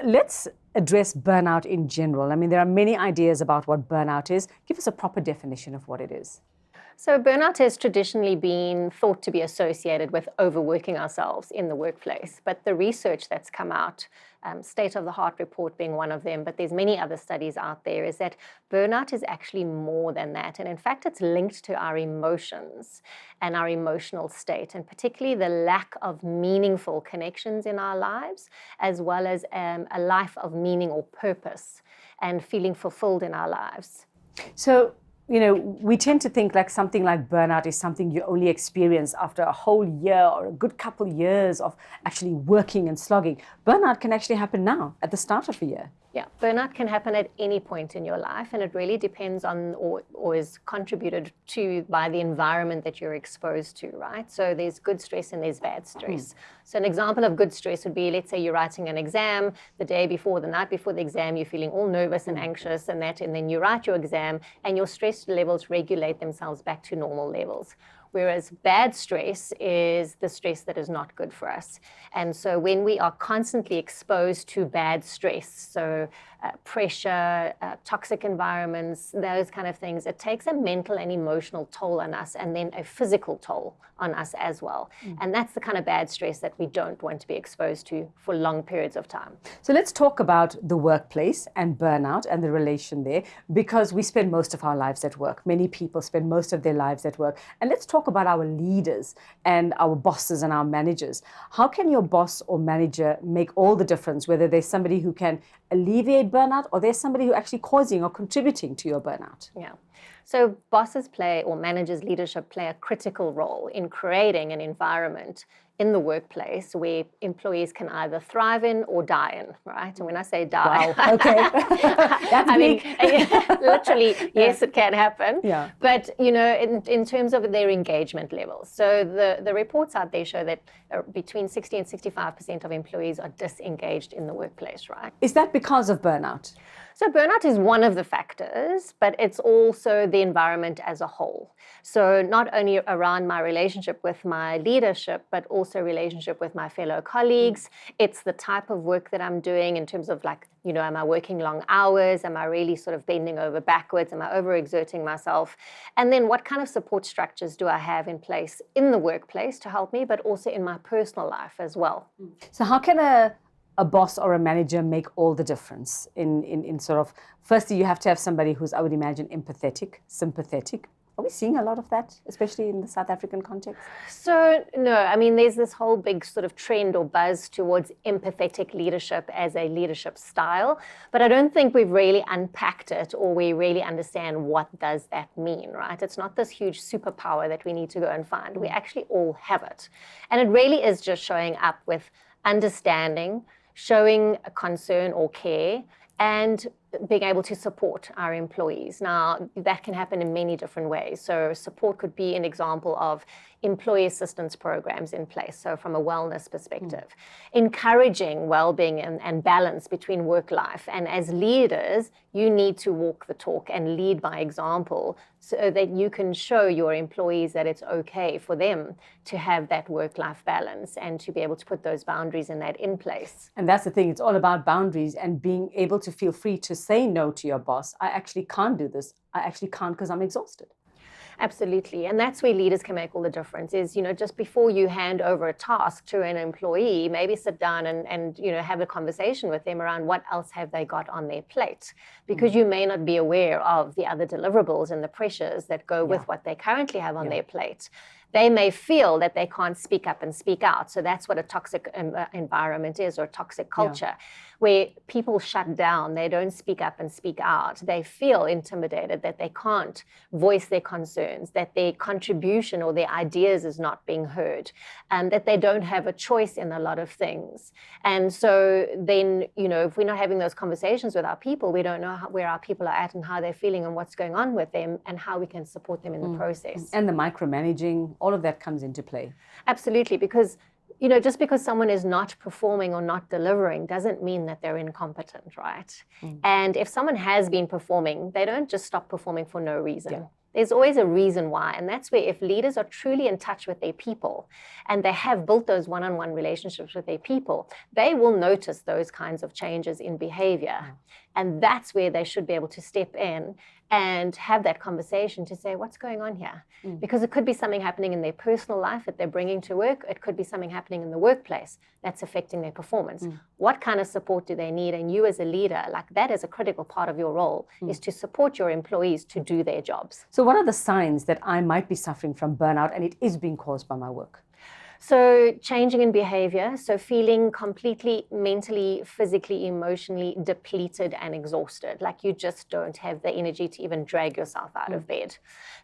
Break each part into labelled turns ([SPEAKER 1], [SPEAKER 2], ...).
[SPEAKER 1] let's address burnout in general. I mean, there are many ideas about what burnout is. Give us a proper definition of what it is.
[SPEAKER 2] So burnout has traditionally been thought to be associated with overworking ourselves in the workplace. But the research that's come out, State of the Heart report being one of them, but there's many other studies out there, is that burnout is actually more than that. And in fact, it's linked to our emotions and our emotional state, and particularly the lack of meaningful connections in our lives, as well as a life of meaning or purpose and feeling fulfilled in our lives.
[SPEAKER 1] So, we tend to think like something like burnout is something you only experience after a whole year or a good couple of years of actually working and slogging. Burnout can actually happen now, at the start of a year.
[SPEAKER 2] Yeah, burnout can happen at any point in your life, and it really depends on or is contributed to by the environment that you're exposed to, right? So there's good stress and there's bad stress. So an example of good stress would be, let's say you're writing an exam the day before, the night before the exam, you're feeling all nervous and anxious and then you write your exam and your stress levels regulate themselves back to normal levels. Whereas bad stress is the stress that is not good for us. And so when we are constantly exposed to bad stress, so pressure, toxic environments, those kind of things, it takes a mental and emotional toll on us, and then a physical toll on us as well. And that's the kind of bad stress that we don't want to be exposed to for long periods of time.
[SPEAKER 1] So let's talk about the workplace and burnout and the relation there, because we spend most of our lives at work. Many people spend most of their lives at work. And let's talk about our leaders and our bosses and our managers. How can your boss or manager make all the difference, whether there's somebody who can alleviate burnout or there's somebody who actually causing or contributing to your burnout?
[SPEAKER 2] Yeah. So bosses play, or managers, leadership play a critical role in creating an environment in the workplace where employees can either thrive in or die in, right? And when I say die,
[SPEAKER 1] wow, okay. That's
[SPEAKER 2] I mean, literally, yes, it can happen.
[SPEAKER 1] Yeah.
[SPEAKER 2] But, in terms of their engagement levels. So the reports out there show that between 60 and 65% of employees are disengaged in the workplace, right?
[SPEAKER 1] Is that because of burnout?
[SPEAKER 2] So burnout is one of the factors, but it's also the environment as a whole. So not only around my relationship with my leadership, but also relationship with my fellow colleagues. It's the type of work that I'm doing in terms of am I working long hours? Am I really sort of bending over backwards? Am I overexerting myself? And then what kind of support structures do I have in place in the workplace to help me, but also in my personal life as well?
[SPEAKER 1] So how can a boss or a manager make all the difference in sort of, firstly, you have to have somebody who's, I would imagine, empathetic, sympathetic. Are we seeing a lot of that, especially in the South African context?
[SPEAKER 2] So, no, I mean, there's this whole big sort of trend or buzz towards empathetic leadership as a leadership style, but I don't think we've really unpacked it, or we really understand what does that mean, right? It's not this huge superpower that we need to go and find. We actually all have it. And it really is just showing up with understanding, showing a concern or care, and being able to support our employees. Now, that can happen in many different ways. So support could be an example of employee assistance programs in place, so from a wellness perspective. Encouraging well-being and balance between work life. And as leaders, you need to walk the talk and lead by example, so that you can show your employees that it's okay for them to have that work-life balance and to be able to put those boundaries and that in place.
[SPEAKER 1] And that's the thing, it's all about boundaries and being able to feel free to say no to your boss. I actually can't do this. I actually can't because I'm exhausted.
[SPEAKER 2] Absolutely. And that's where leaders can make all the difference is, just before you hand over a task to an employee, maybe sit down and have a conversation with them around what else have they got on their plate, because you may not be aware of the other deliverables and the pressures that go with what they currently have on their plate. They may feel that they can't speak up and speak out. So that's what a toxic environment is, or toxic culture, where people shut down. They don't speak up and speak out. They feel intimidated that they can't voice their concerns, that their contribution or their ideas is not being heard, and that they don't have a choice in a lot of things. And so then, if we're not having those conversations with our people, we don't know where our people are at and how they're feeling and what's going on with them and how we can support them in the process.
[SPEAKER 1] And the micromanaging, all of that comes into play.
[SPEAKER 2] Absolutely, because just because someone is not performing or not delivering doesn't mean that they're incompetent, right? And if someone has been performing, they don't just stop performing for no reason. There's always a reason why. And that's where if leaders are truly in touch with their people and they have built those one-on-one relationships with their people, they will notice those kinds of changes in behavior. And that's where they should be able to step in and have that conversation to say, what's going on here? Because it could be something happening in their personal life that they're bringing to work. It could be something happening in the workplace that's affecting their performance. What kind of support do they need? And you as a leader, like that is a critical part of your role, is to support your employees to do their jobs.
[SPEAKER 1] So what are the signs that I might be suffering from burnout and it is being caused by my work?
[SPEAKER 2] So changing in behavior, so feeling completely mentally, physically, emotionally depleted and exhausted, like you just don't have the energy to even drag yourself out of bed.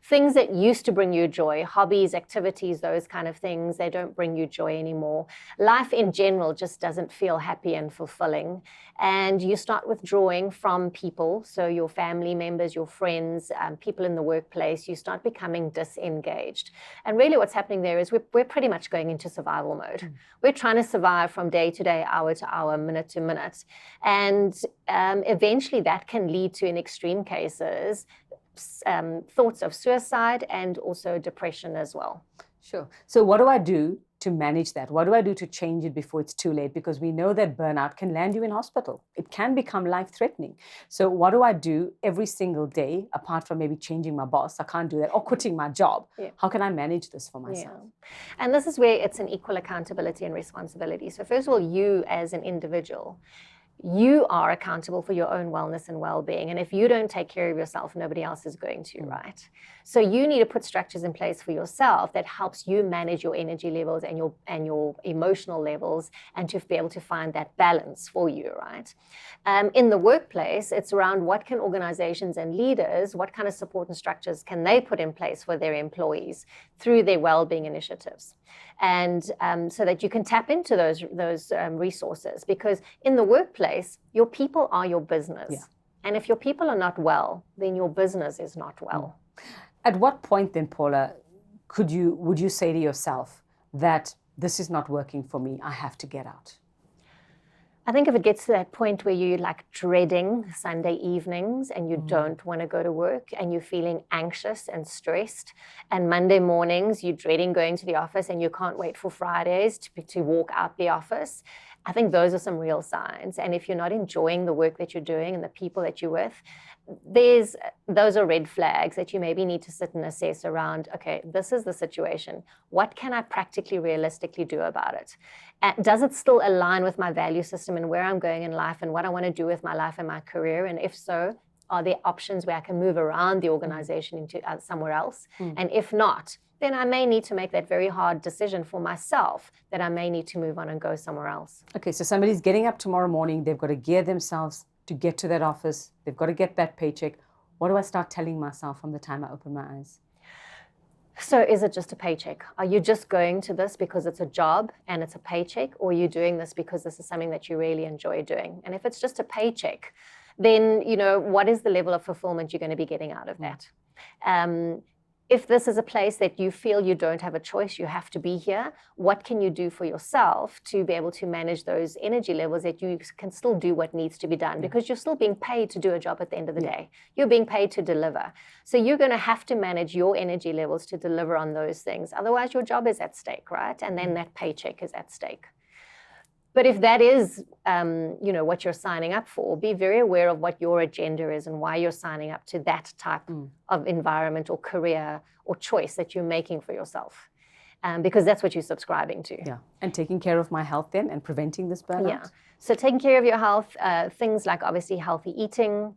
[SPEAKER 2] Things that used to bring you joy, hobbies, activities, those kind of things, they don't bring you joy anymore. Life in general just doesn't feel happy and fulfilling. And you start withdrawing from people, so your family members, your friends, people in the workplace, you start becoming disengaged. And really what's happening there is we're pretty much going into survival mode. We're trying to survive from day to day, hour to hour, minute to minute. And eventually that can lead to, in extreme cases, thoughts of suicide and also depression as well.
[SPEAKER 1] Sure. So what do I do to manage that? What do I do to change it before it's too late? Because we know that burnout can land you in hospital. It can become life-threatening. So what do I do every single day, apart from maybe changing my boss? I can't do that. Or quitting my job. How can I manage this for myself?
[SPEAKER 2] And this is where it's an equal accountability and responsibility. So first of all, you as an individual, you are accountable for your own wellness and well-being. And if you don't take care of yourself, nobody else is going to, right? So you need to put structures in place for yourself that helps you manage your energy levels and your emotional levels, and to be able to find that balance for you, right? In the workplace, it's around what can organizations and leaders, what kind of support and structures can they put in place for their employees through their well-being initiatives. And so that you can tap into those resources, because in the workplace, your people are your business. And if your people are not well, then your business is not well.
[SPEAKER 1] At what point then, Paula, would you say to yourself that this is not working for me, I have to get out?
[SPEAKER 2] I think if it gets to that point where you're like dreading Sunday evenings and you don't want to go to work and you're feeling anxious and stressed, and Monday mornings you're dreading going to the office and you can't wait for Fridays to walk out the office, I think those are some real signs. And if you're not enjoying the work that you're doing and the people that you're with, those are red flags that you maybe need to sit and assess around, okay, this is the situation. What can I practically, realistically do about it? Does it still align with my value system and where I'm going in life and what I want to do with my life and my career? And if so, are there options where I can move around the organization into somewhere else? And if not, then I may need to make that very hard decision for myself that I may need to move on and go somewhere else.
[SPEAKER 1] Okay, so somebody's getting up tomorrow morning, they've got to gear themselves to get to that office, they've got to get that paycheck. What do I start telling myself from the time I open my eyes?
[SPEAKER 2] So is it just a paycheck? Are you just going to this because it's a job and it's a paycheck, or are you doing this because this is something that you really enjoy doing? And if it's just a paycheck, then, what is the level of fulfillment you're going to be getting out of that? If this is a place that you feel you don't have a choice, you have to be here, what can you do for yourself to be able to manage those energy levels that you can still do what needs to be done? Because you're still being paid to do a job at the end of the day. You're being paid to deliver. So you're going to have to manage your energy levels to deliver on those things. Otherwise, your job is at stake, right? And then that paycheck is at stake. But if that is, what you're signing up for, be very aware of what your agenda is and why you're signing up to that type of environment or career or choice that you're making for yourself, because that's what you're subscribing to.
[SPEAKER 1] Yeah, and taking care of my health then and preventing this burnout?
[SPEAKER 2] Yeah, so taking care of your health, things like obviously healthy eating,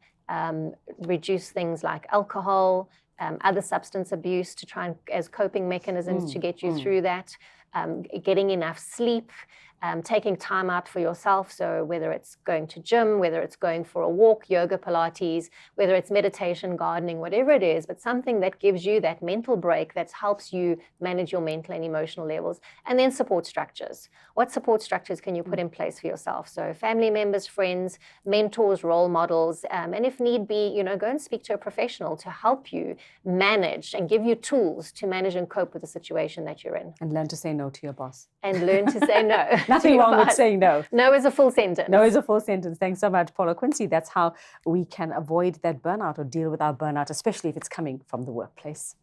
[SPEAKER 2] reduce things like alcohol, other substance abuse to try and as coping mechanisms to get you through that, getting enough sleep, taking time out for yourself, so whether it's going to gym, whether it's going for a walk, yoga, Pilates, whether it's meditation, gardening, whatever it is, but something that gives you that mental break that helps you manage your mental and emotional levels. And then support structures. What support structures can you put in place for yourself? So family members, friends, mentors, role models, and if need be, go and speak to a professional to help you manage and give you tools to manage and cope with the situation that you're in.
[SPEAKER 1] And learn to say no to your boss.
[SPEAKER 2] And learn to say no.
[SPEAKER 1] Nothing wrong with
[SPEAKER 2] advice.
[SPEAKER 1] saying no.
[SPEAKER 2] No is a full sentence.
[SPEAKER 1] No is a full sentence. Thanks so much, Paula Quincy. That's how we can avoid that burnout or deal with our burnout, especially if it's coming from the workplace.